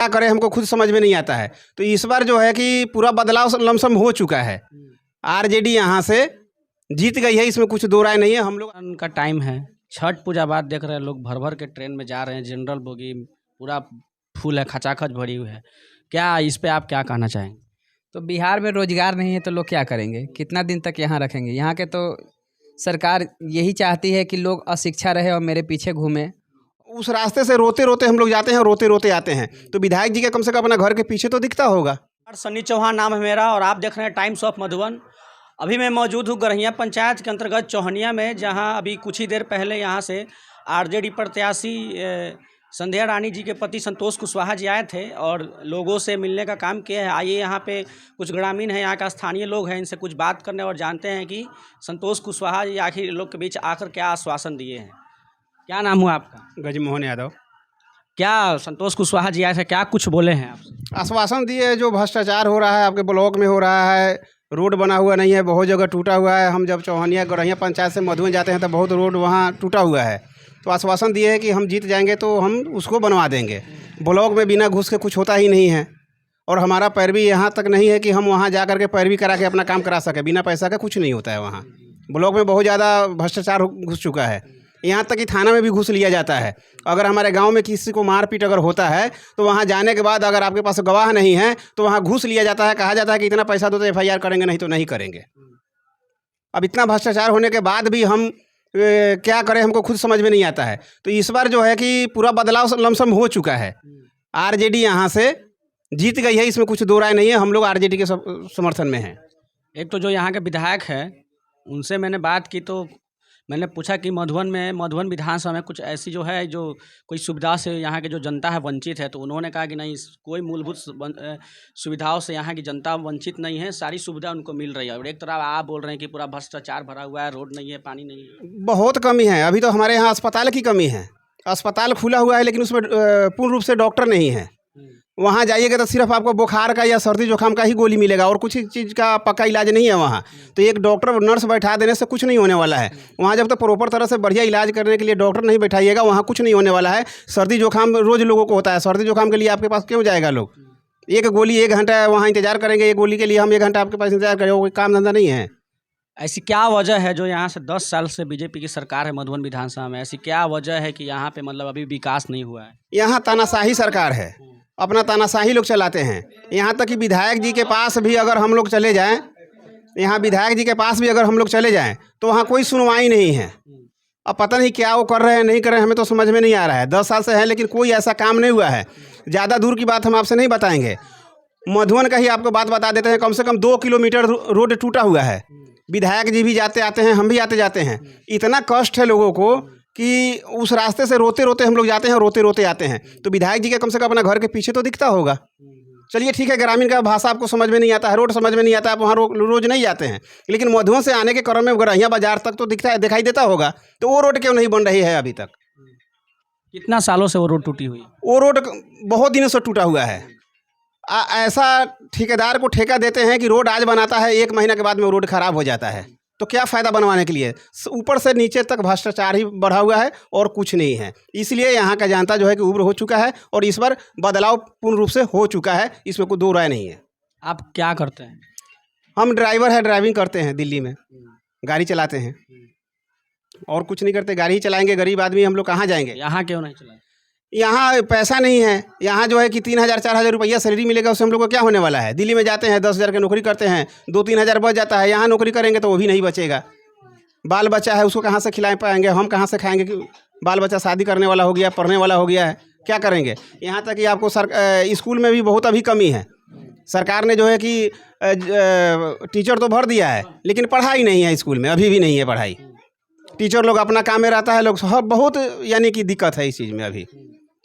क्या करें हमको खुद समझ में नहीं आता है। तो इस बार जो है कि पूरा बदलाव लमसम हो चुका है। आरजेडी यहाँ से जीत गई है, इसमें कुछ दो राय नहीं है। हम लोग उनका टाइम है, छठ पूजा बाद देख रहे हैं लोग भर भर के ट्रेन में जा रहे हैं, जनरल बोगी पूरा फुल है, खचाखच भरी हुई है। क्या इस पे आप क्या कहना चाहेंगे? तो बिहार में रोजगार नहीं है तो लोग क्या करेंगे, कितना दिन तक यहाँ रखेंगे? यहाँ के तो सरकार यही चाहती है कि लोग अशिक्षा रहे और मेरे पीछे घूमे। उस रास्ते से रोते रोते हम लोग जाते हैं, रोते रोते आते हैं। तो विधायक जी का कम से कम अपना घर के पीछे तो दिखता होगा। सन्नी चौहान नाम है मेरा और आप देख रहे हैं टाइम्स ऑफ मधुबन। अभी मैं मौजूद हूँ गरहिया पंचायत के अंतर्गत चौहनिया में, जहाँ अभी कुछ ही देर पहले यहाँ से आरजेडी प्रत्याशी संध्या रानी जी के पति संतोष कुशवाहा जी आए थे और लोगों से मिलने का काम किया है। आइए यहाँ पे कुछ ग्रामीण हैं, यहाँ का स्थानीय लोग हैं, इनसे कुछ बात करने और जानते हैं कि संतोष कुशवाहा जी आखिर लोग के बीच आकर क्या आश्वासन दिए हैं। क्या नाम हुआ आपका? गजमोहन यादव। क्या संतोष कुशवाहा जी आए थे, क्या कुछ बोले हैं आपसे? आश्वासन दिए, जो भ्रष्टाचार हो रहा है आपके ब्लॉक में हो रहा है, रोड बना हुआ नहीं है, बहुत जगह टूटा हुआ है। हम जब चौहनिया गरहिया पंचायत से मधुबन जाते हैं तो बहुत रोड वहाँ टूटा हुआ है। तो आश्वासन दिए है कि हम जीत जाएंगे तो हम उसको बनवा देंगे। ब्लॉक में बिना घूस के कुछ होता ही नहीं है और हमारा पैरवी यहाँ तक नहीं है कि हम वहाँ जा करके पैरवी करा के अपना काम करा सके। बिना पैसा के कुछ नहीं होता है वहाँ। ब्लॉक में बहुत ज़्यादा भ्रष्टाचार घुस चुका है, यहाँ तक कि थाना में भी घूस लिया जाता है। अगर हमारे गांव में किसी को मारपीट अगर होता है तो वहाँ जाने के बाद अगर आपके पास गवाह नहीं है तो वहाँ घूस लिया जाता है, कहा जाता है कि इतना पैसा दो तो FIR करेंगे, नहीं तो नहीं करेंगे। अब इतना भ्रष्टाचार होने के बाद भी हम क्या करें, हमको खुद समझ में नहीं आता है। तो इस बार जो है कि पूरा बदलाव लमसम हो चुका है। आरजेडी यहाँ से जीत गई है, इसमें कुछ दो राय नहीं है। हम लोग आरजेडी के समर्थन में हैं। एक तो जो यहाँ के विधायक है उनसे मैंने बात की तो मैंने पूछा कि मधुबन विधानसभा में कुछ ऐसी जो है, जो कोई सुविधा से यहाँ के जो जनता है वंचित है, तो उन्होंने कहा कि नहीं, कोई मूलभूत सुविधाओं से यहाँ की जनता वंचित नहीं है, सारी सुविधा उनको मिल रही है। और एक तरफ आप बोल रहे हैं कि पूरा भ्रष्टाचार भरा हुआ है, रोड नहीं है, पानी नहीं है, बहुत कमी है। अभी तो हमारे यहाँ अस्पताल की कमी है। अस्पताल खुला हुआ है लेकिन उसमें पूर्ण रूप से डॉक्टर नहीं है। वहाँ जाइएगा तो सिर्फ आपको बुखार का या सर्दी जुकाम का ही गोली मिलेगा और कुछ चीज़ का पक्का इलाज नहीं है वहाँ। तो एक डॉक्टर नर्स बैठा देने से कुछ नहीं होने वाला है। वहाँ जब तक प्रॉपर तरह से बढ़िया इलाज करने के लिए डॉक्टर नहीं बैठाइएगा, वहाँ कुछ नहीं होने वाला है। सर्दी जुकाम रोज़ लोगों को होता है, सर्दी जुकाम के लिए आपके पास क्यों जाएगा लोग? एक गोली 1 घंटा वहाँ इंतजार करेंगे, एक गोली के लिए हम 1 घंटा आपके पास इंतजार करेंगे, कोई काम धंधा नहीं है। ऐसी क्या वजह है जो यहाँ से 10 साल से बीजेपी की सरकार है मधुबन विधानसभा में, ऐसी क्या वजह है कि यहाँ पे मतलब अभी विकास नहीं हुआ है? यहाँ तानाशाही सरकार है, अपना तानाशाही लोग चलाते हैं। यहाँ तक कि विधायक जी के पास भी अगर हम लोग चले जाएं, तो वहाँ कोई सुनवाई नहीं है। अब पता नहीं क्या वो कर रहे हैं, नहीं कर रहे हैं, हमें तो समझ में नहीं आ रहा है। 10 साल से है लेकिन कोई ऐसा काम नहीं हुआ है। ज़्यादा दूर की बात हम आपसे नहीं बताएंगे, मधुबन का ही आपको बात बता देते हैं। कम से कम 2 किलोमीटर रोड टूटा हुआ है। विधायक जी भी जाते आते हैं, हम भी आते जाते हैं। इतना कष्ट है लोगों को कि उस रास्ते से रोते रोते हम लोग जाते हैं, रोते रोते आते हैं। तो विधायक जी का कम से कम अपना घर के पीछे तो दिखता होगा। चलिए ठीक है, ग्रामीण का भाषा आपको समझ में नहीं आता है, रोड समझ में नहीं आता है, आप वहाँ रोज नहीं जाते हैं, लेकिन मधुबन से आने के क्रम में गरहिया बाजार तक तो दिखाई देता होगा। तो वो रोड क्यों नहीं बन रही है अभी तक? कितना सालों से वो रोड टूटी हुई है? वो रोड बहुत दिनों से टूटा हुआ है। ऐसा ठेकेदार को ठेका देते हैं कि रोड आज बनाता है, 1 महीना के बाद में वो रोड खराब हो जाता है। तो क्या फ़ायदा बनवाने के लिए? ऊपर से नीचे तक भ्रष्टाचार ही बढ़ा हुआ है और कुछ नहीं है। इसलिए यहाँ का जनता जो है कि उग्र हो चुका है और इस बार बदलाव पूर्ण रूप से हो चुका है, इसमें कोई दो राय नहीं है। आप क्या करते हैं? हम ड्राइवर है, ड्राइविंग करते हैं, दिल्ली में गाड़ी चलाते हैं और कुछ नहीं करते। गाड़ी ही चलाएंगे, गरीब आदमी हम लोग कहाँ जाएंगे? यहाँ क्यों नहीं चलाए? यहाँ पैसा नहीं है। यहाँ जो है कि 3,000-4,000 रुपया सैलरी मिलेगा, उससे हम लोग को क्या होने वाला है? दिल्ली में जाते हैं, 10,000 की नौकरी करते हैं, 2-3 हज़ार बच जाता है। यहाँ नौकरी करेंगे तो वो भी नहीं बचेगा। बाल बच्चा है, उसको कहाँ से खिला पाएंगे? हम कहाँ से खाएंगे कि बाल बच्चा शादी करने वाला हो गया, पढ़ने वाला हो गया है, क्या करेंगे? यहाँ तक कि आपको स्कूल में भी बहुत अभी कमी है। सरकार ने जो है कि टीचर तो भर दिया है लेकिन पढ़ाई नहीं है स्कूल में, अभी भी नहीं है पढ़ाई। टीचर लोग अपना काम में रहता है, लोग बहुत यानी कि दिक्कत है इस चीज़ में अभी।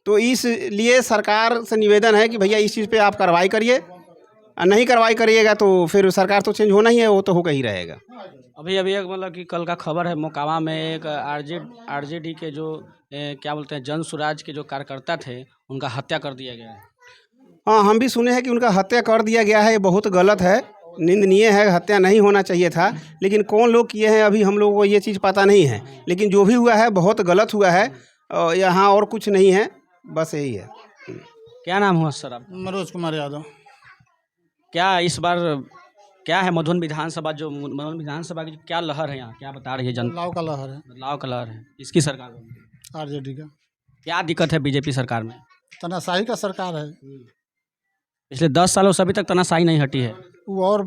तो इसलिए सरकार से निवेदन है कि भैया इस चीज़ पे आप कार्रवाई करिए, नहीं कार्रवाई करिएगा तो फिर सरकार तो चेंज होना ही है, वो तो होकर ही रहेगा। अभी एक मतलब कि कल का खबर है, मोकामा में एक आरजेडी के जो क्या बोलते हैं जन स्वराज के जो कार्यकर्ता थे, उनका हत्या कर दिया गया है। हाँ, हम भी सुने हैं कि उनका हत्या कर दिया गया है। ये बहुत गलत है, निंदनीय है, हत्या नहीं होना चाहिए था। लेकिन कौन लोग किए हैं अभी हम लोगों को ये चीज़ पता नहीं है, लेकिन जो भी हुआ है बहुत गलत हुआ है। यहाँ और कुछ नहीं है, बस यही है। क्या नाम हुआ सर आप? मनोज कुमार यादव। क्या इस बार क्या है मधुबन विधानसभा, जो मधुबन विधानसभा की क्या लहर है यहाँ, क्या बता रही है जनता? बदलाव का लहर है, बदलाव का लहर है। इसकी सरकार में आरजेडी का। क्या दिक्कत है बीजेपी सरकार में? तानाशाही का सरकार है, पिछले 10 सालों से अभी तक तानाशाही नहीं हटी है। वो और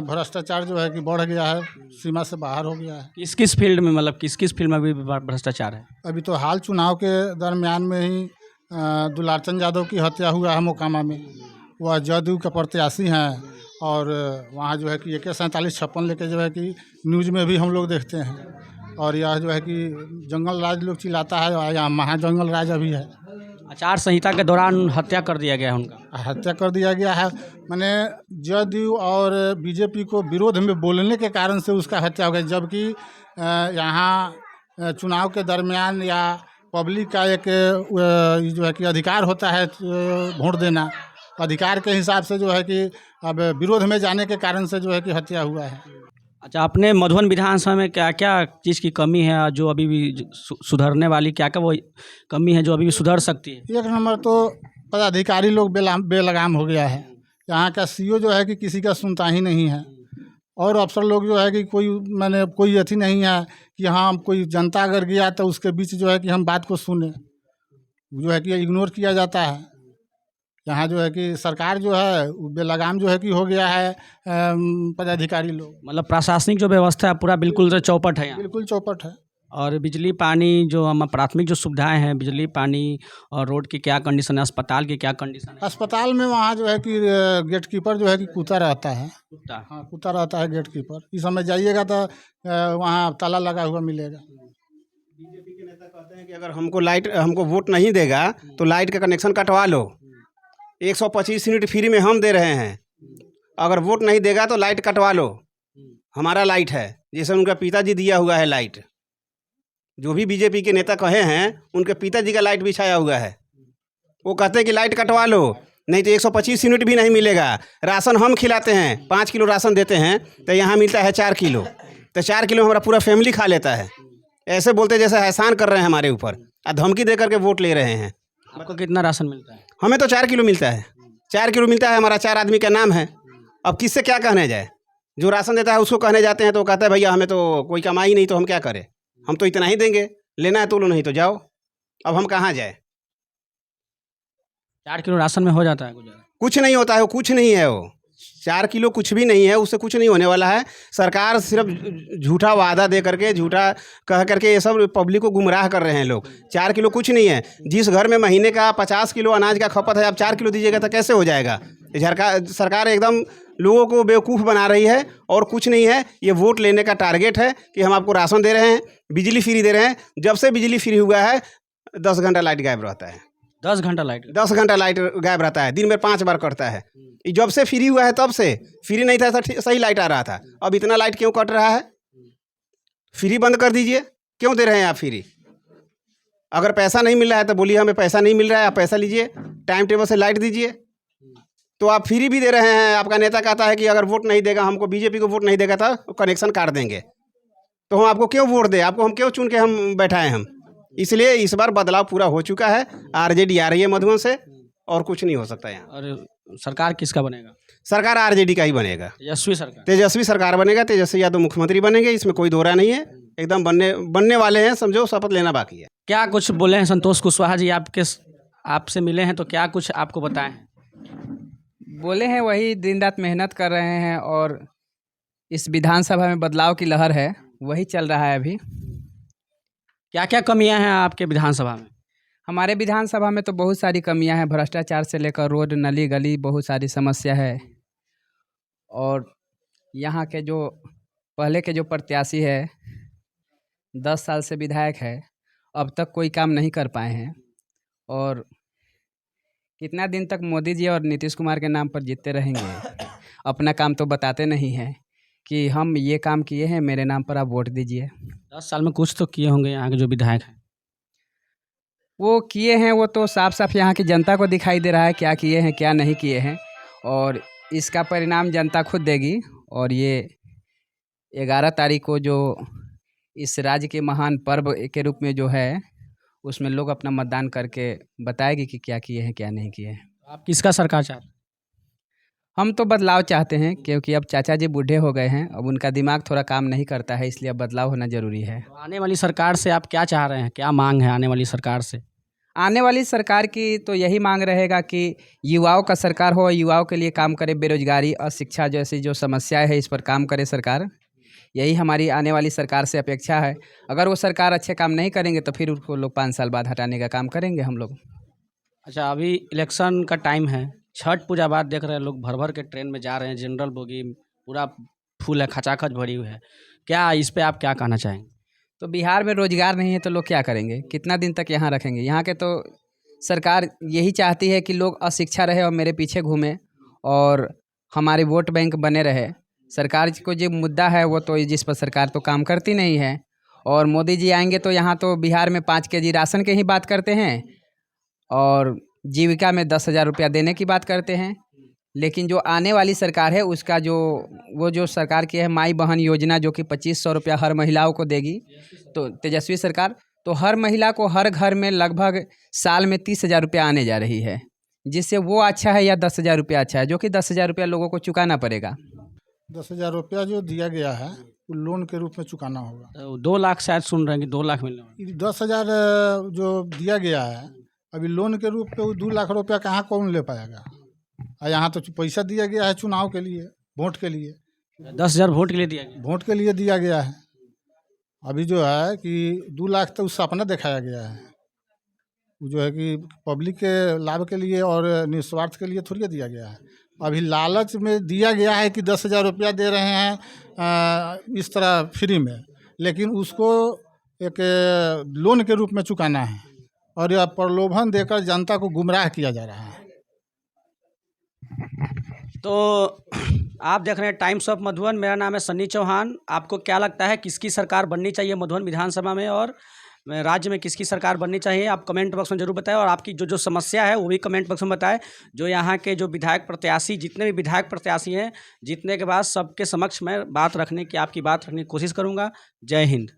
भ्रष्टाचार जो है कि बढ़ गया है, सीमा से बाहर हो गया है। किस किस फील्ड में, मतलब किस किस फील्ड में अभी भ्रष्टाचार है? अभी तो हाल चुनाव के दरमियान में ही दुलारचंद यादव की हत्या हुआ है मोकामा में। वह जदयू का प्रत्याशी हैं और वहाँ जो है कि AK-4756 लेके जो है कि न्यूज़ में भी हम लोग देखते हैं। और यह जो है कि जंगल राज लोग चिल्लाता है और यहाँ महाजंगल राज अभी है। आचार संहिता के दौरान हत्या कर दिया गया है उनका। हत्या कर दिया गया है, माने जदयू और बीजेपी को विरोध में बोलने के कारण से उसका हत्या हो गई। जबकि यहाँ चुनाव के दरमियान या पब्लिक का एक जो है कि अधिकार होता है वोट देना, अधिकार के हिसाब से जो है कि अब विरोध में जाने के कारण से जो है कि हत्या हुआ है। अच्छा, अपने मधुबन विधानसभा में क्या क्या चीज़ की कमी है जो अभी भी सुधरने वाली, क्या क्या वो कमी है जो अभी भी सुधर सकती है? एक नंबर तो पदाधिकारी लोग बेलगाम हो गया है। यहाँ का CO जो है कि किसी का सुनता ही नहीं है। और अफसर लोग जो है कि कोई मैंने कोई अथी नहीं है कि हाँ कोई जनता अगर गया तो उसके बीच जो है कि हम बात को सुने, जो है कि इग्नोर किया जाता है। यहाँ जो है कि सरकार जो है वो बेलगाम जो है कि हो गया है पदाधिकारी लोग। मतलब प्रशासनिक जो व्यवस्था है पूरा बिल्कुल चौपट है यहाँ। बिल्कुल चौपट है। और बिजली पानी जो हम प्राथमिक जो सुविधाएं हैं, बिजली पानी और रोड की क्या कंडीशन है, अस्पताल की क्या कंडीशन है? अस्पताल में वहाँ जो है कि गेट कीपर जो है कि कुत्ता रहता है। कुत्ता? हाँ, कुत्ता रहता है गेट कीपर। इस समय जाइएगा तो वहाँ ताला लगा हुआ मिलेगा। बीजेपी के नेता कहते हैं कि अगर हमको वोट नहीं देगा तो लाइट का कनेक्शन कटवा लो। 125 यूनिट फ्री में हम दे रहे हैं, अगर वोट नहीं देगा तो लाइट कटवा लो, हमारा लाइट है। जैसे उनका पिताजी दिया हुआ है लाइट, जो भी बीजेपी के नेता कहे हैं उनके पिताजी का लाइट बिछाया हुआ है। वो कहते हैं कि लाइट कटवा लो, नहीं तो 125 यूनिट भी नहीं मिलेगा। राशन हम खिलाते हैं, 5 किलो राशन देते हैं तो यहाँ मिलता है 4 किलो, तो 4 किलो हमारा पूरा फैमिली खा लेता है। ऐसे बोलते जैसे एहसान कर रहे हैं हमारे ऊपर और धमकी दे करके वोट ले रहे हैं। आपको कितना राशन मिलता है? हमें तो 4 किलो मिलता है, 4 किलो मिलता है। हमारा 4 आदमी का नाम है। अब किससे क्या कहने जाए? जो राशन देता है उसको कहने जाते हैं तो कहता है भैया हमें तो कोई कमाई नहीं, तो हम क्या करें, हम तो इतना ही देंगे, लेना है तो लो, नहीं तो जाओ। अब हम कहाँ जाए? 4 किलो राशन में हो जाता है गुजारा? कुछ नहीं होता है, वो कुछ नहीं है। वो 4 किलो कुछ भी नहीं है, उससे कुछ नहीं होने वाला है। सरकार सिर्फ झूठा वादा दे करके, झूठा कह करके ये सब पब्लिक को गुमराह कर रहे हैं लोग। 4 किलो कुछ नहीं है। जिस घर में महीने का 50 किलो अनाज का खपत है, आप 4 किलो दीजिएगा तो कैसे हो जाएगा? सरकार एकदम लोगों को बेवकूफ़ बना रही है और कुछ नहीं है। ये वोट लेने का टारगेट है कि हम आपको राशन दे रहे हैं, बिजली फ्री दे रहे हैं। जब से बिजली फ्री हुआ है 10 घंटा लाइट गायब रहता है। 10 घंटा लाइट? 10 घंटा लाइट गायब रहता है, दिन में 5 बार कटता है। जब से फ्री हुआ है तब से, फ्री नहीं था सही लाइट आ रहा था। अब इतना लाइट क्यों कट रहा है? फ्री बंद कर दीजिए। क्यों दे रहे हैं आप फ्री? अगर पैसा नहीं मिल रहा है तो बोलिए हमें पैसा नहीं मिल रहा है, आप पैसा लीजिए, टाइम टेबल से लाइट दीजिए। तो आप फ्री भी दे रहे हैं। आपका नेता कहता है कि अगर वोट नहीं देगा, हमको बीजेपी को वोट नहीं देगा तो कनेक्शन काट देंगे। तो हम आपको क्यों वोट दें? आपको हम क्यों चुन के हम बैठाएं हम? इसलिए इस बार बदलाव पूरा हो चुका है। आरजेडी आ रही है मधुबन से, और कुछ नहीं हो सकता यहाँ। और सरकार किसका बनेगा? सरकार आरजेडी का ही बनेगा। तेजस्वी सरकार? तेजस्वी सरकार बनेगा। तेजस्वी यादव मुख्यमंत्री बनेंगे, इसमें कोई दो राय नहीं है। एकदम बनने वाले हैं, समझो शपथ लेना बाकी है। क्या कुछ बोले हैं संतोष कुशवाहा जी? आपसे मिले हैं तो क्या कुछ आपको बताएं? बोले हैं वही दिन रात मेहनत कर रहे हैं और इस विधानसभा में बदलाव की लहर है, वही चल रहा है अभी। क्या क्या कमियां हैं आपके विधानसभा में? हमारे विधानसभा में तो बहुत सारी कमियां हैं, भ्रष्टाचार से लेकर रोड नली गली बहुत सारी समस्या है। और यहाँ के जो पहले के जो प्रत्याशी है 10 साल से विधायक है, अब तक कोई काम नहीं कर पाए हैं। और कितना दिन तक मोदी जी और नीतीश कुमार के नाम पर जीतते रहेंगे? अपना काम तो बताते नहीं हैं कि हम ये काम किए हैं, मेरे नाम पर आप वोट दीजिए। 10 साल में कुछ तो किए होंगे यहाँ के जो विधायक हैं। वो किए हैं, वो तो साफ साफ यहाँ की जनता को दिखाई दे रहा है क्या किए हैं क्या नहीं किए हैं, और इसका परिणाम जनता खुद देगी। और ये 11 तारीख को जो इस राज्य के महान पर्व के रूप में जो है, उसमें लोग अपना मतदान करके बताएगी कि क्या किए हैं क्या नहीं किए हैं। आप किसका सरकार चाहते हैं? हम तो बदलाव चाहते हैं, क्योंकि अब चाचा जी बूढ़े हो गए हैं, अब उनका दिमाग थोड़ा काम नहीं करता है, इसलिए अब बदलाव होना ज़रूरी है। तो आने वाली सरकार से आप क्या चाह रहे हैं, क्या मांग है आने वाली सरकार से? आने वाली सरकार की तो यही मांग रहेगा कि युवाओं का सरकार हो, युवाओं के लिए काम करे, बेरोजगारी और शिक्षा जैसी जो समस्याएं है इस पर काम करे सरकार। यही हमारी आने वाली सरकार से अपेक्षा है। अगर वो सरकार अच्छे काम नहीं करेंगे तो फिर उनको लोग 5 साल बाद हटाने का काम करेंगे हम लोग। अच्छा, अभी इलेक्शन का टाइम है, छठ पूजा बाद देख रहे हैं लोग भर भर के ट्रेन में जा रहे हैं, जनरल बोगी पूरा फुल है, खचाखच भरी हुई है। क्या इस पे आप क्या कहना चाहेंगे? तो बिहार में रोजगार नहीं है तो लोग क्या करेंगे, कितना दिन तक यहाँ रखेंगे? यहाँ के तो सरकार यही चाहती है कि लोग अशिक्षा रहे और मेरे पीछे घूमे और हमारे वोट बैंक बने रहे। सरकार को जो मुद्दा है वो तो जिस पर सरकार तो काम करती नहीं है। और मोदी जी आएंगे तो यहाँ तो बिहार में 5 केजी राशन के ही बात करते हैं और जीविका में 10,000 रुपया देने की बात करते हैं। लेकिन जो आने वाली सरकार है उसका जो सरकार की है माई बहन योजना, जो कि 2500 रुपया हर महिलाओं को देगी, तो तेजस्वी सरकार, तो हर महिला को हर घर में लगभग साल में 30,000 रुपया आने जा रही है। जिससे वो अच्छा है या 10,000 रुपया अच्छा है, जो कि 10,000 रुपया लोगों को चुकाना पड़ेगा। 10,000 रुपया जो दिया गया है वो लोन के रूप में चुकाना होगा। तो 2 लाख शायद सुन रहे हैं कि 2 लाख मिलने वाला है। 10,000 जो दिया गया है अभी लोन के रूप में, वो 2 लाख रुपया कहाँ कौन ले पाएगा? और यहाँ तो पैसा दिया गया है चुनाव के लिए, वोट के लिए, 10,000 वोट के लिए दिया गया। वोट के लिए दिया गया है। अभी जो है कि 2 लाख तो सपना दिखाया गया है, वो जो है कि पब्लिक के लाभ के लिए और निस्वार्थ के लिए थोड़ी दिया गया है। अभी लालच में दिया गया है कि 10,000 रुपया दे रहे हैं इस तरह फ्री में, लेकिन उसको एक लोन के रूप में चुकाना है और यह प्रलोभन देकर जनता को गुमराह किया जा रहा है। तो आप देख रहे हैं टाइम्स ऑफ मधुबन, मेरा नाम है सन्नी चौहान। आपको क्या लगता है किसकी सरकार बननी चाहिए मधुबन विधानसभा में और राज्य में किसकी सरकार बननी चाहिए? आप कमेंट बॉक्स में जरूर बताएं और आपकी जो समस्या है वो भी कमेंट बॉक्स में बताएं। जो यहाँ के जो विधायक प्रत्याशी, जितने भी विधायक प्रत्याशी हैं, जीतने के बाद सबके समक्ष मैं बात रखने की, आपकी बात रखने की कोशिश करूँगा। जय हिंद।